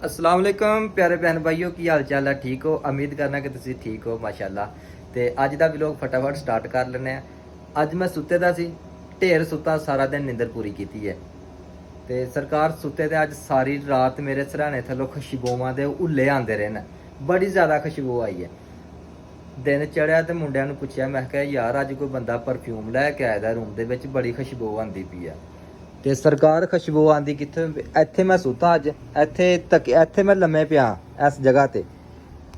अस्सलाम वालेकुम प्यारे भैन भाइयों की हाल चाल है ठीक हो। उम्मीद करना कि तुसी ठीक हो माशाल्लाह। ते अज दा व्लॉग फटाफट स्टार्ट कर लेने। अज मैं सुते दा सी, ढेर सुता, सारा दिन नींदर पूरी की है। ते सरकार सुते ते अज सारी रात मेरे सराहने थल्लों खुशबूआं दे उल्ले आंदे रहे न, बड़ी ज़्यादा खुशबू आई है। दिन चढ़िया तो मुंडिया नूं पुछया, मैं कहा यार अज कोई बंदा परफ्यूम लैके आया दा रूम दे विच, बड़ी खुशबू आंदी पई है। ते सरकार खुशबू आंदी कित्थों? इत्थे मैं सुता अज, इत्थे मैं लम्मे पिया इस जगह ते,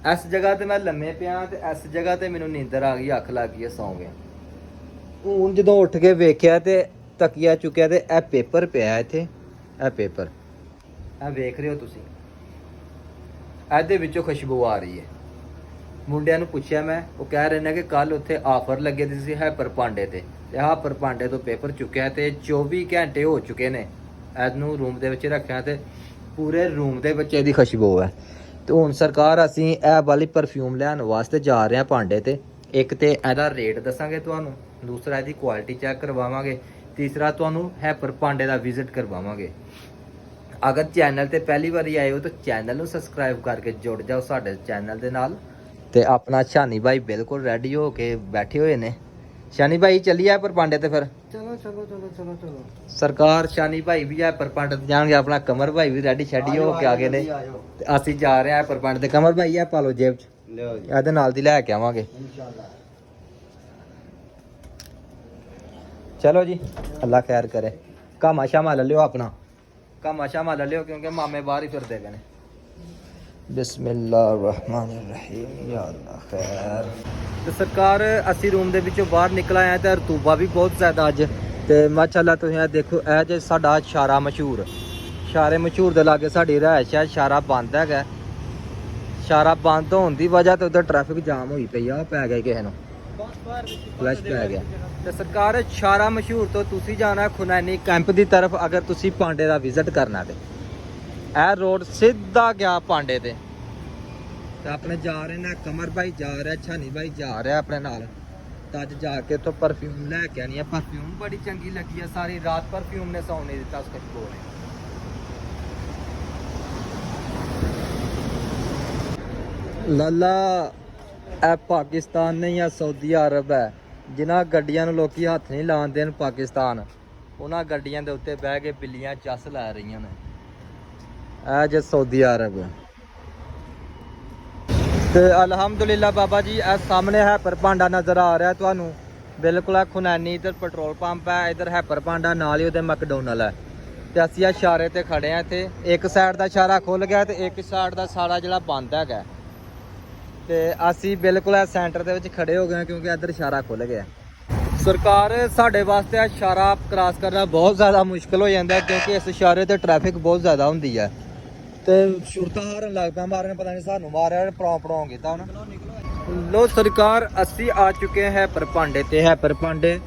इस जगह ते मैं लम्मे पिया ते इस जगह ते मैनूं नींदर आ गई, अख लग गई, सौ गया। हुण जदों उठ के वेख्या ते तकिया चुक्या ते ए पेपर पिया इत्थे, ए पेपर ए वेख रहे हो तुसीं, ਇਹਦੇ ਵਿੱਚੋਂ खुशबू आ रही है। ਮੁੰਡਿਆਂ ਨੂੰ ਪੁੱਛਿਆ ਮੈਂ, ਉਹ ਕਹਿ ਰਹੇ ਨੇ ਕਿ ਕੱਲ ਉੱਥੇ ਆਫਰ ਲੱਗੇ ਦੀ ਸੀ ਹੈਪਰ ਪਾਂਡੇ ਤੇ ਹਾਪਰ ਪਾਂਡੇ ਤੋਂ ਪੇਪਰ ਚੁੱਕਿਆ ਤੇ 24 ਘੰਟੇ ਹੋ ਚੁੱਕੇ ਨੇ ਇਹਨੂੰ ਰੂਮ ਦੇ ਵਿੱਚ ਰੱਖਿਆ ਤੇ ਪੂਰੇ ਰੂਮ ਦੇ ਵਿੱਚ ਇਹਦੀ ਖੁਸ਼ਬੂ ਹੈ। ਤੇ ਹੁਣ ਸਰਕਾਰ ਅਸੀਂ ਇਹ ਵਾਲੀ ਪਰਫਿਊਮ ਲੈਣ ਵਾਸਤੇ ਜਾ ਰਹੇ ਹਾਂ ਪਾਂਡੇ ਤੇ। ਇੱਕ ਤੇ ਇਹਦਾ ਰੇਟ ਦੱਸਾਂਗੇ ਤੁਹਾਨੂੰ, ਦੂਸਰਾ ਇਹਦੀ ਕੁਆਲਿਟੀ ਚੈੱਕ ਕਰਵਾਵਾਂਗੇ, ਤੀਸਰਾ ਤੁਹਾਨੂੰ ਹੈਪਰ ਪਾਂਡੇ ਦਾ ਵਿਜ਼ਿਟ ਕਰਵਾਵਾਂਗੇ। ਅਗਰ ਚੈਨਲ ਤੇ ਪਹਿਲੀ ਵਾਰੀ ਆਏ ਹੋ ਤਾਂ ਚੈਨਲ ਨੂੰ ਸਬਸਕ੍ਰਾਈਬ ਕਰਕੇ ਜੁੜ ਜਾਓ ਸਾਡੇ ਚੈਨਲ ਦੇ ਨਾਲ। ਤੇ ਆਪਣਾ ਸ਼ਾਨੀ ਭਾਈ ਬਿਲਕੁਲ ਰੈਡੀ ਹੋ ਕੇ ਬੈਠੇ ਹੋਏ ਨੇ। ਸ਼ਾਨੀ ਭਾਈ ਚੱਲੀਏ ਪਰ ਪਾਂਡੇ ਤੇ ਫਿਰ? ਚਲੋ ਚਲੋ ਚਲੋ ਚਲੋ ਚਲੋ। ਸਰਕਾਰ ਸ਼ਾਨੀ ਭਾਈ ਵੀ ਆ ਪਰ ਪਾਂਡੇ ਤੇ ਜਾਣਗੇ, ਆਪਣਾ ਕਮਰ ਭਾਈ ਵੀ ਰੈਡੀ ਸ਼ੈਡੀ ਹੋ ਕੇ ਆ ਗਏ ਨੇ ਤੇ ਅਸੀਂ ਜਾ ਰਹੇ ਆ ਪਰ ਪਾਂਡੇ ਤੇ। ਕਮਰ ਭਾਈ ਆ ਪਾ ਲਓ ਜੇਬ ਚ, ਲਿਓ ਜੀ ਇਹਦੇ ਨਾਲ ਦੀ ਲੈ ਕੇ ਆਵਾਂਗੇ ਇਨਸ਼ਾਅੱਲਾ। ਚਲੋ ਜੀ, ਅੱਲਾ ਖੈਰ ਕਰੇ। ਕਾਮਾ ਸ਼ਾਮਾ ਲੈ ਲਿਓ, ਆਪਣਾ ਕਾਮਾ ਸ਼ਾਮਾ ਲੈ ਲਿਓ ਕਿਉਂਕਿ ਮਾਮੇ ਬਾਹਰ ਹੀ ਫਿਰਦੇ ਪਏ ਨੇ। ਬਿਸਮਿਲ੍ਲਾਹਿਰਰਹਿਮਾਨਿਰਰਹੀਮ, ਯਾ ਅੱਲਾ ਖੈਰ। ਤੇ ਸਰਕਾਰ ਅਸੀਂ ਰੂਮ ਦੇ ਵਿੱਚੋਂ ਬਾਹਰ ਨਿਕਲ ਆਏ ਤੇ ਰਤੂਬਾ ਵੀ ਬਹੁਤ ਜ਼ਿਆਦਾ ਅੱਜ। ਤੇ ਮਾਸ਼ਾਅੱਲਾ ਤੁਸੀਂ ਇਹ ਦੇਖੋ, ਇਹ ਜੇ ਸਾਡਾ ਸ਼ਾਰਾ ਮਸ਼ਹੂਰ, ਸ਼ਾਰੇ ਮਸ਼ਹੂਰ ਦੇ ਲਾਗੇ ਸਾਡੀ ਰਿਹਾਇਸ਼ ਹੈ। ਸ਼ਾਰਾ ਬੰਦ ਹੈਗਾ, ਸ਼ਾਰਾ ਬੰਦ ਹੋਣ ਦੀ ਵਜ੍ਹਾ ਤੇ ਉਧਰ ਟ੍ਰੈਫਿਕ ਜਾਮ ਹੋਈ ਪਈ ਆ, ਪੈ ਗਿਆ ਕਿਸੇ ਨੂੰ ਫਲੈਸ਼ ਪੈ ਗਿਆ। ਤੇ ਸਰਕਾਰ ਸ਼ਾਰਾ ਮਸ਼ਹੂਰ ਤੋਂ ਤੁਸੀਂ ਜਾਣਾ ਖੁਨੈਨੀ ਕੈਂਪ ਦੀ ਤਰਫ ਅਗਰ ਤੁਸੀਂ ਪਾਂਡੇ ਦਾ ਵਿਜ਼ਿਟ ਕਰਨਾ ਤੇ ਇਹ ਰੋਡ ਸਿੱਧਾ ਗਿਆ ਪਾਂਡੇ ਤੇ ਆਪਣੇ ਜਾ ਰਹੇ ਨੇ। ਕਮਰ ਭਾਈ ਜਾ ਰਿਹਾ, ਛਾਨੀ ਭਾਈ ਜਾ ਰਿਹਾ ਆਪਣੇ ਨਾਲ। ਤਾਂ ਅੱਜ ਜਾ ਕੇ ਤੋਂ ਪਰਫਿਊਮ ਲੈ ਕੇ ਆਣੀ ਆ। ਪਰਫਿਊਮ ਬੜੀ ਚੰਗੀ ਲੱਗੀ ਆ, ਸਾਰੀ ਰਾਤ ਪਰਫਿਊਮ ਨੇ ਸੌਣ ਨਹੀਂ ਦਿੱਤਾ ਉਸ ਖੁਸ਼ਬੂ ਨੇ। ਲਾਲਾ ਇਹ ਪਾਕਿਸਤਾਨ ਨਹੀਂ ਆ, ਸਾਊਦੀ ਅਰਬ ਹੈ। ਜਿਨ੍ਹਾਂ ਗੱਡੀਆਂ ਨੂੰ ਲੋਕੀ ਹੱਥ ਨਹੀਂ ਲਾਉਣ ਦੇਣ ਪਾਕਿਸਤਾਨ, ਉਹਨਾਂ ਗੱਡੀਆਂ ਦੇ ਉੱਤੇ ਬਹਿ ਕੇ ਬਿੱਲੀਆਂ ਚੱਸ ਲੈ ਰਹੀਆਂ ਨੇ। ਇਹ ਜੇ ਸਾਊਦੀ ਅਰਬ ਤੇ ਅਲਹਮਦੁਲਿਲਾ ਬਾਬਾ ਜੀ, ਇਹ ਸਾਹਮਣੇ ਹੈਪਰ ਪਾਂਡਾ ਨਜ਼ਰ ਆ ਰਿਹਾ ਤੁਹਾਨੂੰ ਬਿਲਕੁਲ। ਆ ਖੁਨੈਨੀ ਇਧਰ ਪੈਟਰੋਲ ਪੰਪ ਹੈ, ਇਧਰ ਹੈਪਰ ਪਾਂਡਾ, ਨਾਲ ਹੀ ਉਹਦੇ ਮੈਕਡੋਨਲ ਹੈ। ਤੇ ਅਸੀਂ ਆ ਇਸ਼ਾਰੇ ਤੇ ਖੜੇ ਆ। ਇੱਥੇ ਇੱਕ ਸਾਈਡ ਦਾ ਇਸ਼ਾਰਾ ਖੁੱਲ ਗਿਆ ਤੇ ਇੱਕ ਸਾਈਡ ਦਾ ਸਾਰਾ ਜਿਹੜਾ ਬੰਦ ਹੈਗਾ। ਤੇ ਅਸੀਂ ਬਿਲਕੁਲ ਇਹ ਸੈਂਟਰ ਦੇ ਵਿੱਚ ਖੜੇ ਹੋ ਗਏ ਕਿਉਂਕਿ ਇੱਧਰ ਇਸ਼ਾਰਾ ਖੁੱਲ ਗਿਆ। ਸਰਕਾਰ ਸਾਡੇ ਵਾਸਤੇ ਇਹ ਇਸ਼ਾਰਾ ਕ੍ਰਾਸ ਕਰਨਾ ਬਹੁਤ ਜ਼ਿਆਦਾ ਮੁਸ਼ਕਿਲ ਹੋ ਜਾਂਦਾ ਕਿਉਂਕਿ ਇਸ ਇਸ਼ਾਰੇ ਤੇ ਟ੍ਰੈਫਿਕ ਬਹੁਤ ਜ਼ਿਆਦਾ ਹੁੰਦੀ ਹੈ। ਤੇ ਸ਼ੁਰਤਾ ਹਾਰਨ ਲੱਗਦਾ, ਮਾਰਨ ਪਤਾ ਨਹੀਂ ਸਾਨੂੰ ਮਾਰਿਆ ਪੜਾਉ ਕੀਤਾ ਹੁਣ। ਲੋ ਸਰਕਾਰ ਅਸੀਂ ਆ ਚੁੱਕੇ ਹੈ ਪਰ ਪਾਂਡੇ ਤੇ। ਹੈ ਪਰ ਪਾਂਡੇ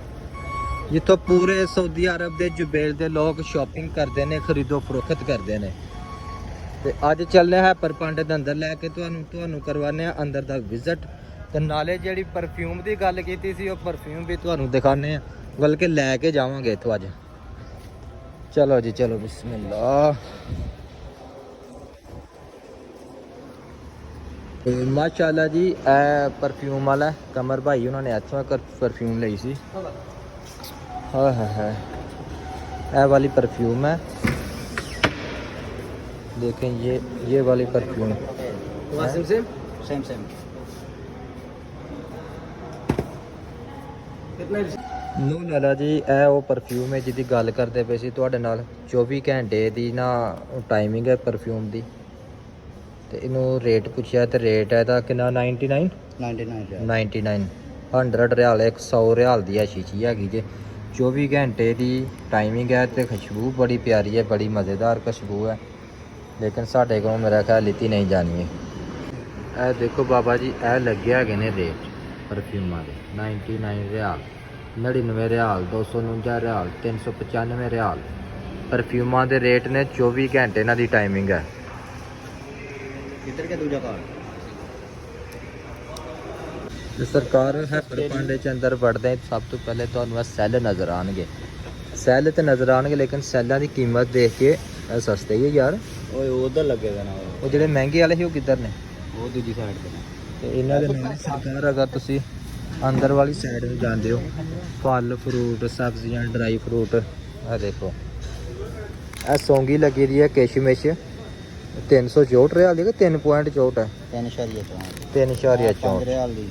ਜਿੱਥੋਂ ਪੂਰੇ ਸਾਊਦੀ ਅਰਬ ਦੇ ਜੁਬੇਲ ਦੇ ਲੋਕ ਸ਼ਾਪਿੰਗ ਕਰਦੇ ਨੇ, ਖਰੀਦੋ ਫਰੋਖਤ ਕਰਦੇ ਨੇ। ਤੇ ਅੱਜ ਚੱਲਨੇ ਹੈ ਪਰ ਪਾਂਡੇ ਦੇ ਅੰਦਰ ਲੈ ਕੇ ਤੁਹਾਨੂੰ ਕਰਵਾਨੇ ਆ ਅੰਦਰ ਦਾ ਵਿਜ਼ਿਟ। ਤੇ ਨਾਲੇ ਜਿਹੜੀ ਪਰਫਿਊਮ ਦੀ ਗੱਲ ਕੀਤੀ ਸੀ ਉਹ ਪਰਫਿਊਮ ਵੀ ਤੁਹਾਨੂੰ ਦਿਖਾਣੇ ਆ, ਬਲਕਿ ਲੈ ਕੇ ਜਾਵਾਂਗੇ ਇੱਥੋਂ ਅੱਜ। ਚਲੋ ਜੀ ਚਲੋ, ਬਿਸਮਿਲ੍ਲਾ। ਤੇ ਮਾਸ਼ਾਅੱਲਾ ਜੀ ਇਹ ਪਰਫਿਊਮ ਵਾਲਾ ਕਮਰ ਭਾਈ ਉਹਨਾਂ ਨੇ ਇੱਥੋਂ ਪਰਫਿਊਮ ਲਈ ਸੀ। ਹਾਂ ਹਾਂ ਹਾਂ, ਇਹ ਵਾਲੀ परफ्यूम है, देखें ये वाली परफ्यूम सेम ਨੋ ਲਾਲਾ ਜੀ, ਇਹ ਉਹ ਪਰਫਿਊਮ ਹੈ ਜਿਹਦੀ ਗੱਲ ਕਰਦੇ ਪਏ ਸੀ ਤੁਹਾਡੇ ਨਾਲ। 24 ਘੰਟੇ ਦੀ ਨਾ ਟਾਈਮਿੰਗ ਹੈ ਪਰਫਿਊਮ ਦੀ। ਤੇ ਇਹਨੂੰ ਰੇਟ ਪੁੱਛਿਆ ਤੇ ਰੇਟ ਹੈ ਇਹਦਾ ਕਿੰਨਾ? 99 100 ਰਿਆਲ, 100 ਰਿਆਲ ਦੀ ਹੈ ਸ਼ੀਸ਼ੀ ਹੈਗੀ ਜੇ। 24 ਘੰਟੇ ਦੀ ਟਾਈਮਿੰਗ ਹੈ ਤੇ ਖੁਸ਼ਬੂ ਬੜੀ ਪਿਆਰੀ ਹੈ, ਬੜੀ ਮਜ਼ੇਦਾਰ ਖੁਸ਼ਬੂ ਹੈ। ਲੇਕਿਨ ਸਾਡੇ ਕੋਲ ਮੇਰਾ ਖਿਆਲ ਲਿੱਤੀ ਨਹੀਂ ਜਾਣੀ ਹੈ। ਇਹ ਦੇਖੋ ਬਾਬਾ ਜੀ, ਇਹ ਲੱਗੇ ਹੈਗੇ ਨੇ ਰੇਟ ਪਰਫਿਊਮਾਂ ਦੇ। 99 ਰਿਆਲ, 99 ਰਿਆਲ, 249 ਰਿਆਲ, 395 ਰਿਆਲ ਪਰਫਿਊਮਾਂ ਦੇ ਰੇਟ ਨੇ। 24 ਘੰਟੇ ਇਹਨਾਂ ਦੀ ਟਾਈਮਿੰਗ ਹੈ। इधर क्या दूजा कार्ड ਤੇ ਸਰਕਾਰ ਹੈਪਰ ਪਾਂਡੇ ਚ ਅੰਦਰ ਵੜਦੇ ਸਭ ਤੋਂ ਪਹਿਲੇ ਤੁਹਾਨੂੰ ਸੈੱਲ ਨਜ਼ਰ ਆਣਗੇ। ਸੈੱਲ ਤੇ ਨਜ਼ਰ ਆਣਗੇ, ਲੇਕਿਨ ਸੈੱਲਾਂ ਦੀ ਕੀਮਤ ਦੇਖ ਕੇ ਸਸਤੇ ਹੀ ਹੈ ਯਾਰ। ओए उधर लगेगा ना। ਉਹ ਜਿਹੜੇ ਮਹਿੰਗੇ ਵਾਲੇ ਸੀ ਉਹ ਕਿੱਧਰ ਨੇ? ਉਹ ਦੂਜੀ ਸਾਈਡ ਤੇ ਨੇ। ਤੇ ਇਹਨਾਂ ਦੇ ਨਾਲ ਸਰਕਾਰ ਅਗਰ ਤੁਸੀਂ ਅੰਦਰ ਵਾਲੀ ਸਾਈਡ ਨੂੰ ਜਾਂਦੇ ਹੋ, ਫਲ ਫਰੂਟ ਸਬਜ਼ੀਆਂ ਡਰਾਈ ਫਰੂਟ ਆ ਦੇਖੋ। ਇਹ ਸੌਂਗੀ ਲੱਗੀ ਦੀ ਹੈ ਕਿਸ਼ਮਿਸ਼ 364 ਰਿਆਲ ਦੀ ਕਿ 3.64 ਹੈ? 3.4 3.64 ਰਿਆਲ ਦੀ।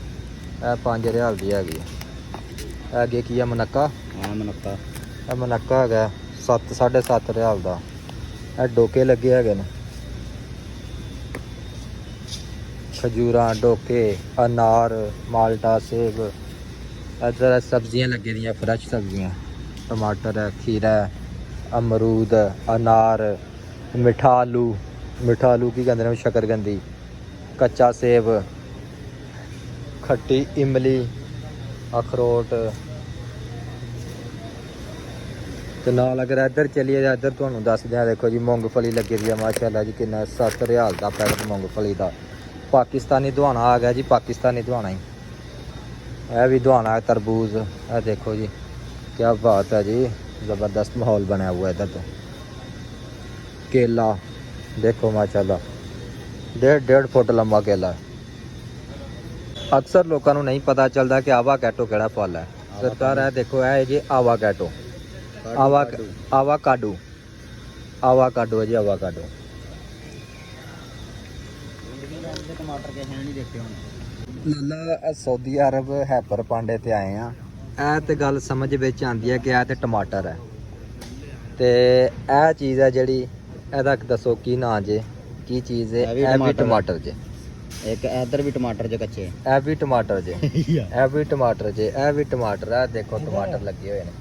ਇਹ 5 ਰਿਆਲ ਦੀ ਹੈਗੀ ਹੈ। ਅੱਗੇ ਕੀ ਹੈ ਮਨੱਕਾ? ਹਾਂ ਮਨੱਕਾ। ਇਹ ਮਨੱਕਾ ਹੈਗਾ 7.5 ਰਿਆਲ ਦਾ। ਇਹ ਡੋਕੇ ਲੱਗੇ ਹੈਗੇ ਨੇ, ਖਜੂਰਾਂ ਡੋਕੇ ਅਨਾਰ ਮਾਲਟਾ ਸੇਬ। ਇੱਧਰ ਸਬਜ਼ੀਆਂ ਲੱਗੇ ਦੀਆਂ ਫਰੈਸ਼ ਸਬਜ਼ੀਆਂ, ਟਮਾਟਰ ਹੈ ਖੀਰਾ ਹੈ ਅਮਰੂਦ ਅਨਾਰ ਮਿੱਠਾ ਆਲੂ ਕੀ ਕਹਿੰਦੇ ਨੇ ਸ਼ਕਰਕੰਦੀ, ਕੱਚਾ ਸੇਬ, ਖੱਟੀ ਇਮਲੀ, ਅਖਰੋਟ। ਤੇ ਨਾਲ ਅਗਰ ਇੱਧਰ ਚਲੀਏ ਤਾਂ ਇੱਧਰ ਤੁਹਾਨੂੰ ਦੱਸਦੇ ਆ ਦੇਖੋ ਜੀ ਮੂੰਗਫਲੀ ਲੱਗੀ ਦੀ ਆ ਮਾਸ਼ਾਅੱਲਾ ਜੀ। ਕਿੰਨਾ 7 ਰਿਆਲ ਦਾ ਪੈਕਟ ਮੂੰਗਫਲੀ ਦਾ। ਪਾਕਿਸਤਾਨੀ ਦੁਆਣਾ ਆ ਗਿਆ ਜੀ, ਪਾਕਿਸਤਾਨੀ ਦੁਆਣਾ ਹੀ। ਇਹ ਵੀ ਦੁਆਣਾ ਹੈ ਤਰਬੂਜ਼। ਇਹ ਦੇਖੋ ਜੀ ਕੀ ਬਾਤ ਹੈ ਜੀ, ज़बरदस्त माहौल बना हुआ है इधर। तो केला देखो माशाल्लाह 1.5 फुट लंबा केला है। अक्सर लोगों को नहीं पता चलता कि आवाकैडो केड़ा फल है। सरकार है देखो है जी आवाकैडो, आवाकाडो है जी आवाकाडो। टमाटर के हैं नहीं देखे होने। लाला सऊदी अरब हैपर पांडे ते आए हैं। ਇਹ ਤੇ ਗੱਲ ਸਮਝ ਵਿੱਚ ਆਉਂਦੀ ਹੈ ਕਿ ਇਹ ਤੇ ਟਮਾਟਰ ਹੈ ਤੇ ਇਹ ਚੀਜ਼ ਹੈ ਜਿਹੜੀ ਇਹਦਾ ਦੱਸੋ ਕੀ ਨਾਂ ਜੇ, ਕੀ ਚੀਜ਼ ਹੈ? ਇਹ ਵੀ ਟਮਾਟਰ ਜੇ। ਇੱਕ ਇੱਧਰ ਵੀ ਟਮਾਟਰ ਜੇ ਕੱਚੇ। ਇਹ ਵੀ ਟਮਾਟਰ ਜੇ, ਇਹ ਵੀ ਟਮਾਟਰ ਜੇ, ਇਹ ਵੀ ਟਮਾਟਰ ਹੈ। ਦੇਖੋ ਟਮਾਟਰ ਲੱਗੇ ਹੋਏ ਨੇ।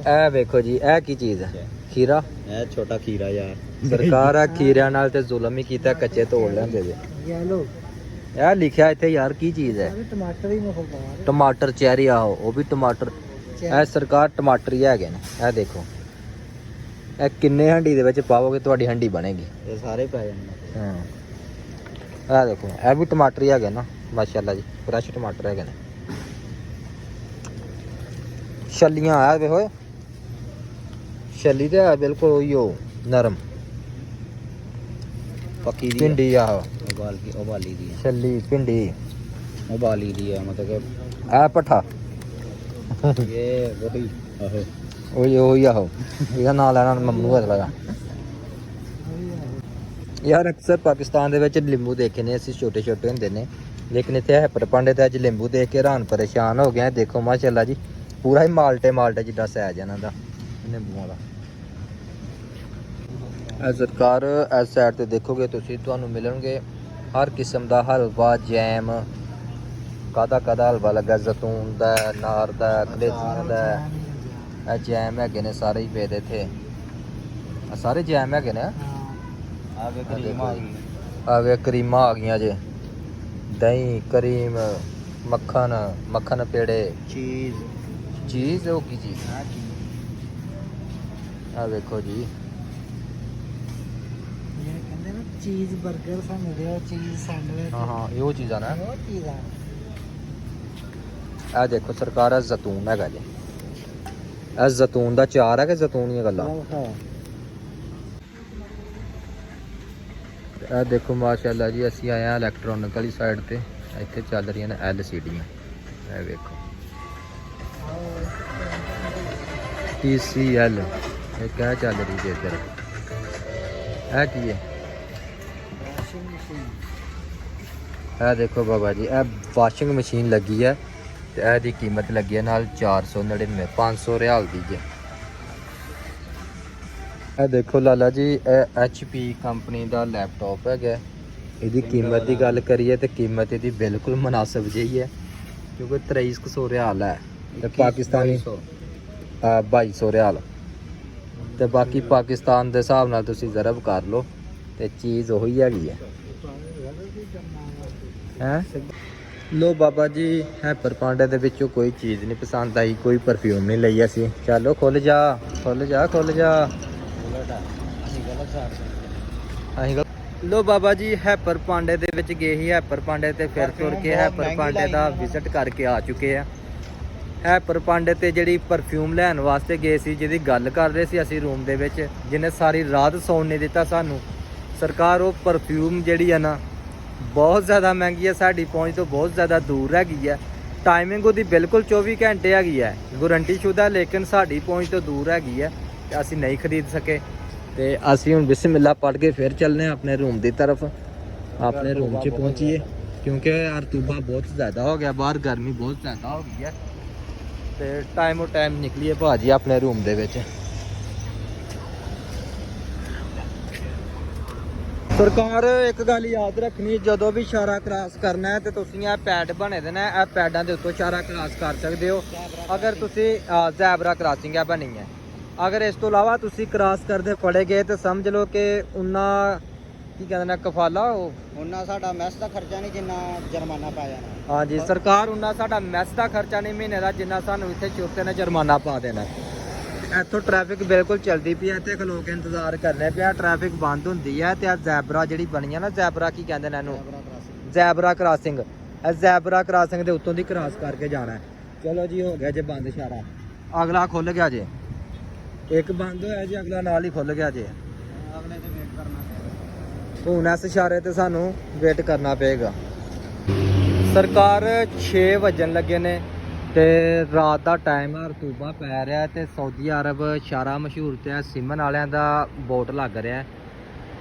ਇਹ ਵੇਖੋ ਜੀ ਇਹ ਕੀ ਚੀਜ਼ ਹੈ? ਖੀਰਾ। ਇਹ ਛੋਟਾ ਖੀਰਾ ਯਾਰ। ਸਰਕਾਰ ਆ ਖੀਰਿਆਂ ਨਾਲ ਤੇ ਜ਼ੁਲਮ ਹੀ ਕੀਤਾ, ਕੱਚੇ ਤੋੜ ਲੈਂਦੇ ਜੇ। ਇਹ ਲਿਖਿਆ ਇੱਥੇ ਯਾਰ ਕੀ ਚੀਜ਼ ਹੈ? ਟਮਾਟਰ ਚੈਰੀ ਆਹੋ, ਉਹ ਵੀ ਟਮਾਟਰ। ਇਹ ਸਰਕਾਰ ਟਮਾਟਰ ਹੀ ਹੈਗੇ ਨੇ। ਇਹ ਦੇਖੋ ਇਹ ਕਿੰਨੇ ਹੰਡੀ ਦੇ ਵਿੱਚ ਪਾਵੋਗੇ ਤੁਹਾਡੀ ਹੰਡੀ ਬਣੇਗੀ। ਇਹ ਸਾਰੇ ਪੈ ਜਾਣਗੇ। ਹਾਂ ਇਹ ਦੇਖੋ ਇਹ ਵੀ ਟਮਾਟਰ ਹੀ ਹੈਗੇ ਨਾ ਮਾਸ਼ਾਅੱਲਾ ਜੀ, ਫਰੈਸ਼ ਟਮਾਟਰ ਹੈਗੇ ਨੇ। ਛੱਲੀਆਂ ਆ ਵੇਖੋ, ਛੱਲੀ ਤੇ ਹੈ ਬਿਲਕੁਲ ਉਹੀ ਹੋ ਨਰਮ। ਪੱਕੀ ਦੀ ਭਿੰਡੀ ਆਹੋ, ਉਬਾਲੀ ਦੀ ਛੱਲੀ ਭਿੰਡੀ ਉਬਾਲੀ ਦੀ ਹੈ ਮਤਲਬ ਇਹ ਪੱਠਾ ਕਿ ਇਹ ਵਹੀ ਆਹੋ ਉਹੀ ਆਹੋ। ਇਹਦਾ ਨਾਂ ਲੈਣਾ ਮਮਨੂ ਹੈ ਥੋੜਾ। ਯਾਰ ਅਕਸਰ ਪਾਕਿਸਤਾਨ ਦੇ ਵਿੱਚ ਲਿੰਬੂ ਦੇਖੇ ਨੇ ਅਸੀਂ, ਛੋਟੇ ਛੋਟੇ ਹੁੰਦੇ ਨੇ, ਲੇਕਿਨ ਇੱਥੇ ਹੈਪਰ ਪਾਂਡੇ ਤੇ ਅੱਜ ਲਿੰਬੂ ਦੇਖ ਕੇ ਹੈਰਾਨ ਪਰੇਸ਼ਾਨ ਹੋ ਗਏ। ਦੇਖੋ ਮਾਸ਼ਾਅੱਲਾ ਜੀ ਪੂਰਾ ਹੀ ਮਾਲਟੇ ਜਿੱਦਾਂ ਸਾਈਜ਼ ਇਹਨਾਂ ਦਾ ਨਿੰਬੂਆਂ ਦਾ। ਇਹ ਸਰਕਾਰ ਇਸ ਸਾਈਡ ਤੇ ਦੇਖੋਗੇ ਤੁਸੀਂ ਤੁਹਾਨੂੰ ਮਿਲਣਗੇ ਹਰ ਕਿਸਮ ਦਾ ਹਲਵਾ ਜੈਮ। ਕਾਹਦਾ ਹਲਵਾ ਲੱਗਾ? ਜ਼ੈਤੂਨ ਦਾ, ਨਾਰ ਦਾ, ਕਲੇਜੀਆਂ ਦਾ। ਇਹ ਜੈਮ ਹੈਗੇ ਨੇ ਸਾਰੇ ਹੀ ਪਏ ਦੇ ਇੱਥੇ। ਸਾਰੇ ਜੈਮ ਹੈਗੇ ਨੇ। ਆਵੇ ਕਰੀਮ ਆ ਗਈ। ਆਵੇ ਕਰੀਮਾਂ ਆ ਗਈਆਂ ਜੇ, ਦਹੀਂ ਕਰੀਮ ਮੱਖਣ ਪੇੜੇ ਚੀਜ਼ ਉਹ ਕੀ ਚੀਜ਼? ਆ ਵੇਖੋ ਜੀ ਚੀਜ਼ 버ਗਰ ਸਾਨੂੰ ਦਿਓ, ਚੀਜ਼ ਸੈਂਡਵਿਚ। ਹਾਂ ਇਹੋ ਚੀਜ਼ਾਂ ਨਾ। ਉਹ ਚੀਜ਼ਾਂ ਇਹ ਦੇਖੋ ਸਰਕਾਰ ਜ਼ੈਤੂਨ ਹੈਗਾ ਜੀ। ਇਹ ਜ਼ੈਤੂਨ ਦਾ ਚਾਰ ਹੈ ਕਿ ਜ਼ੈਤੂਨ ਦੀਆਂ ਗੱਲਾਂ। ਇਹ ਦੇਖੋ ਮਾਸ਼ਾਅੱਲਾ ਜੀ ਅਸੀਂ ਆਏ ਹਾਂ ਇਲੈਕਟ੍ਰੋਨਿਕ ਵਾਲੀ ਸਾਈਡ ਤੇ। ਇੱਥੇ ਚੱਲ ਰਹੀਆਂ ਨੇ LCD। ਇਹ ਵੇਖੋ TCL ਇਹ ਕਿਆ ਚੱਲ ਰਹੀ ਜੀ ਇੱਧਰ। ਇਹ ਕੀ ਹੈ? ਇਹ ਦੇਖੋ ਬਾਬਾ ਜੀ ਇਹ ਵਾਸ਼ਿੰਗ ਮਸ਼ੀਨ ਲੱਗੀ ਹੈ ਤੇ ਇਹਦੀ ਕੀਮਤ ਲੱਗੀ ਹੈ ਨਾਲ 499 500 ਰਿਆਲ ਦੀ ਜੇ। ਇਹ ਦੇਖੋ ਲਾਲਾ ਜੀ ਇਹ HP ਕੰਪਨੀ ਦਾ ਲੈਪਟਾਪ ਹੈਗਾ। ਇਹਦੀ ਕੀਮਤ ਦੀ ਗੱਲ ਕਰੀਏ ਤੇ ਕੀਮਤ ਇਹਦੀ ਬਿਲਕੁਲ ਮੁਨਾਸਿਬ ਜਿਹੀ ਹੈ ਕਿਉਂਕਿ 2300 ਰਿਆਲ ਹੈ ਤੇ ਪਾਕਿਸਤਾਨੀ 2200 ਰਿਆਲ। ਤੇ ਬਾਕੀ ਪਾਕਿਸਤਾਨ ਦੇ ਹਿਸਾਬ ਨਾਲ ਤੁਸੀਂ ਜ਼ਰਬ ਕਰ ਲਓ ਤੇ ਚੀਜ਼ ਉਹੀ ਹੈਗੀ ਹੈ। ਲੋ ਬਾਬਾ ਜੀ ਹੈਪਰ ਪਾਂਡੇ ਦੇ ਵਿੱਚੋਂ ਕੋਈ ਚੀਜ਼ ਨਹੀਂ ਪਸੰਦ ਆਈ, ਕੋਈ ਪਰਫਿਊਮ ਨਹੀਂ ਲਈ ਅਸੀਂ। ਚਲੋ ਖੁੱਲ ਜਾ ਲੋ ਬਾਬਾ ਜੀ ਹੈਪਰ ਪਾਂਡੇ ਦੇ ਵਿੱਚ ਗਏ ਸੀ। ਹੈਪਰ ਪਾਂਡੇ ਤੇ ਫਿਰ ਤੁਰ ਕੇ ਹੈਪਰ ਪਾਂਡੇ ਦਾ ਵਿਜ਼ਿਟ ਕਰਕੇ ਆ ਚੁੱਕੇ ਆ। ਹੈਪਰ ਪਾਂਡੇ ਤੇ ਜਿਹੜੀ ਪਰਫਿਊਮ ਲੈਣ ਵਾਸਤੇ ਗਏ ਸੀ, ਜਿਹਦੀ ਗੱਲ ਕਰ ਰਹੇ ਸੀ ਅਸੀਂ ਰੂਮ ਦੇ ਵਿੱਚ, ਜਿਹਨੇ ਸਾਰੀ ਰਾਤ ਸੌਣ ਨਹੀਂ ਦਿੱਤਾ ਸਾਨੂੰ। ਸਰਕਾਰ ਉਹ ਪਰਫਿਊਮ ਜਿਹੜੀ ਆ ਨਾ ਬਹੁਤ ਜ਼ਿਆਦਾ ਮਹਿੰਗੀ ਹੈ, ਸਾਡੀ ਪਹੁੰਚ ਤੋਂ ਬਹੁਤ ਜ਼ਿਆਦਾ ਦੂਰ ਹੈਗੀ ਹੈ। ਟਾਈਮਿੰਗ ਉਹਦੀ ਬਿਲਕੁਲ 24 ਘੰਟੇ ਹੈਗੀ ਹੈ, ਗਾਰੰਟੀ ਸ਼ੁਦਾ, ਲੇਕਿਨ ਸਾਡੀ ਪਹੁੰਚ ਤੋਂ ਦੂਰ ਹੈਗੀ ਹੈ ਤੇ ਅਸੀਂ ਨਹੀਂ ਖਰੀਦ ਸਕੇ। ਤੇ ਅਸੀਂ ਹੁਣ ਬਿਸਮਿਲ੍ਲਾ ਪੜ੍ਹ ਕੇ ਫਿਰ ਚੱਲਨੇ ਹਾਂ ਆਪਣੇ ਰੂਮ ਦੀ ਤਰਫ, ਆਪਣੇ ਰੂਮ 'ਚ ਪਹੁੰਚੀਏ ਕਿਉਂਕਿ ਰਤੂਬਾ ਬਹੁਤ ਜ਼ਿਆਦਾ ਹੋ ਗਿਆ, ਬਾਹਰ ਗਰਮੀ ਬਹੁਤ ਜ਼ਿਆਦਾ ਹੋ ਗਈ ਹੈ ਤੇ ਟਾਈਮੋ ਟਾਈਮ ਨਿਕਲੀਏ ਭਾਜੀ ਆਪਣੇ ਰੂਮ ਦੇ ਵਿੱਚ। ਸਰਕਾਰ ਇੱਕ ਗੱਲ ਯਾਦ ਰੱਖਣੀ, ਜਦੋਂ ਵੀ ਇਸ਼ਾਰਾ ਕ੍ਰਾਸ ਕਰਨਾ ਹੈ ਤੇ ਤੁਸੀਂ ਇਹ ਪੈਡ ਬਣੇ ਦੇ ਨੇ, ਇਹ ਪੈਡਾਂ ਦੇ ਉੱਤੋਂ ਇਸ਼ਾਰਾ ਕ੍ਰਾਸ ਕਰ ਸਕਦੇ ਹੋ। ਅਗਰ ਤੁਸੀਂ ਜ਼ੈਬਰਾ ਕ੍ਰਾਸਿੰਗ ਹੈ ਬਣੀ ਹੈ, ਅਗਰ ਇਸ ਤੋਂ ਇਲਾਵਾ ਤੁਸੀਂ ਕ੍ਰਾਸ ਕਰਦੇ ਫੜੇ ਗਏ ਤੇ ਸਮਝ ਲਓ ਕਿ ਉਹਨਾਂ ਕੀ ਕਹਿੰਦੇ ਨੇ ਕਫਾਲਾ, ਉਹਨਾਂ ਸਾਡਾ ਮੈਸ ਦਾ ਖਰਚਾ ਨਹੀਂ ਜਿੰਨਾ ਜੁਰਮਾਨਾ ਪਾ ਜਾਣਾ। ਹਾਂਜੀ ਸਰਕਾਰ ਉਹਨਾਂ ਸਾਡਾ ਮੈਸ ਦਾ ਖਰਚਾ ਨਹੀਂ ਮਹੀਨੇ ਦਾ, ਜਿੰਨਾ ਸਾਨੂੰ ਇੱਥੇ ਚੁਰਤੇ ਨੇ ਜੁਰਮਾਨਾ ਪਾ ਦੇਣਾ। ਇੱਥੋਂ ਟ੍ਰੈਫਿਕ ਬਿਲਕੁਲ ਚੱਲਦੀ ਪਈ ਹੈ, ਇੱਥੇ ਖਲੋ ਕੇ ਇੰਤਜ਼ਾਰ ਕਰਨੇ ਪਿਆ, ਟ੍ਰੈਫਿਕ ਬੰਦ ਹੁੰਦੀ ਹੈ ਤੇ ਆ ਜ਼ੈਬਰਾ ਜਿਹੜੀ ਬਣੀ ਹੈ ਨਾ, ਜ਼ੈਬਰਾ ਕੀ ਕਹਿੰਦੇ ਨੇ ਇਹਨੂੰ, ਜ਼ੈਬਰਾ ਕ੍ਰਾਸਿੰਗ, ਇਹ ਜ਼ੈਬਰਾ ਕ੍ਰਾਸਿੰਗ ਦੇ ਉੱਤੋਂ ਦੀ ਕ੍ਰਾਸ ਕਰਕੇ ਜਾਣਾ ਹੈ। ਚਲੋ ਜੀ ਹੋ ਗਿਆ ਜੇ ਬੰਦ ਇਸ਼ਾਰਾ, ਅਗਲਾ ਖੁੱਲ ਗਿਆ ਜੇ, ਇੱਕ ਬੰਦ ਹੋਇਆ ਜੀ, ਅਗਲਾ ਨਾਲ ਹੀ ਖੁੱਲ ਗਿਆ ਜੇ। ਅਗਲੇ ਤੇ ਵੇਟ ਕਰਨਾ ਪਏਗਾ, ਹੁਣ ਇਸ ਇਸ਼ਾਰੇ ਤੇ ਸਾਨੂੰ ਵੇਟ ਕਰਨਾ ਪਏਗਾ। ਸਰਕਾਰ 6 ਵਜਣ ਲੱਗੇ ਨੇ ਤੇ ਰਾਤ ਦਾ ਟਾਈਮ ਹੈ, ਰਤੂਬਾ ਪੈ ਰਿਹਾ ਤੇ ਸਾਊਦੀ ਅਰਬ ਇਸ਼ਾਰਾ ਮਸ਼ਹੂਰ ਤੇ ਸਿਮਨ ਵਾਲਿਆਂ ਦਾ ਬੋਟ ਲੱਗ ਰਿਹਾ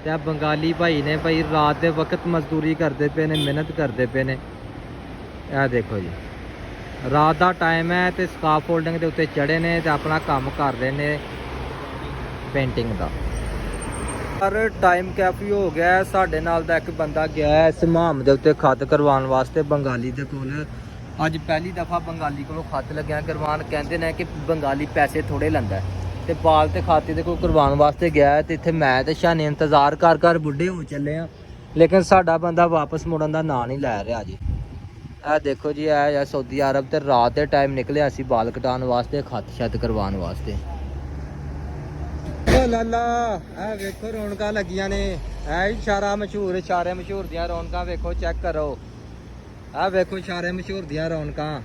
ਤੇ ਆ ਬੰਗਾਲੀ ਭਾਈ ਨੇ ਭਾਈ ਰਾਤ ਦੇ ਵਕਤ ਮਜ਼ਦੂਰੀ ਕਰਦੇ ਪਏ ਨੇ, ਮਿਹਨਤ ਕਰਦੇ ਪਏ ਨੇ। ਇਹ ਦੇਖੋ ਜੀ ਰਾਤ ਦਾ ਟਾਈਮ ਹੈ ਤੇ ਸਕਾਫ ਫੋਲਡਿੰਗ ਦੇ ਉੱਤੇ ਚੜੇ ਨੇ ਤੇ ਆਪਣਾ ਕੰਮ ਕਰ ਰਹੇ ਨੇ ਪੇਂਟਿੰਗ ਦਾ। ਪਰ ਟਾਈਮ ਕਾਫੀ ਹੋ ਗਿਆ ਹੈ, ਸਾਡੇ ਨਾਲ ਦਾ ਇੱਕ ਬੰਦਾ ਗਿਆ ਹੈ ਇਸ ਮੁਹਿੰਮ ਦੇ ਉੱਤੇ ਖੱਤ ਕਰਵਾਉਣ ਵਾਸਤੇ ਬੰਗਾਲੀ ਦੇ ਕੋਲ। ਅੱਜ ਪਹਿਲੀ ਦਫਾ ਬੰਗਾਲੀ ਕੋਲੋਂ ਖੱਤ ਲੱਗਿਆ ਕਰਵਾਉਣ, ਕਹਿੰਦੇ ਨੇ ਕਿ ਬੰਗਾਲੀ ਪੈਸੇ ਥੋੜੇ ਲੈਂਦਾ ਤੇ ਬਾਲ ਤੇ ਖਾਤੇ ਦੇ ਕੋਲ ਕਰਵਾਉਣ ਵਾਸਤੇ ਗਿਆ ਤੇ ਇੱਥੇ ਮੈਂ ਤੇ ਸ਼ਾਨੇ ਇੰਤਜ਼ਾਰ ਕਰ ਕਰ ਬੁੱਢੇ ਹੋ ਚੱਲੇ ਆ, ਲੇਕਿਨ ਸਾਡਾ ਬੰਦਾ ਵਾਪਸ ਮੁੜਨ ਦਾ ਨਾਂ ਨਹੀਂ ਲੈ ਰਿਹਾ ਜੀ। ਇਹ ਦੇਖੋ ਜੀ ਇਹ ਸਾਊਦੀ ਅਰਬ ਤੇ ਰਾਤ ਦੇ ਟਾਈਮ ਨਿਕਲਿਆ ਸੀ ਬਾਲ ਕਟਾਉਣ ਵਾਸਤੇ, ਖੱਤ ਛੱਤ ਕਰਵਾਉਣ ਵਾਸਤੇ। ਓ ਲਾਲਾ ਇਹ ਵੇਖੋ ਰੌਣਕਾਂ ਲੱਗੀਆਂ ਨੇ, ਇਹ ਇਸ਼ਾਰਾ ਮਸ਼ਹੂਰ, ਇਸ਼ਾਰੇ ਮਸ਼ਹੂਰ ਦੀਆਂ ਰੌਣਕਾਂ ਵੇਖੋ, ਚੈੱਕ ਕਰੋ। ਆਹ ਵੇਖੋ ਇਸ਼ਾਰੇ ਮਸ਼ਹੂਰ ਦੀਆਂ ਰੌਣਕਾਂ।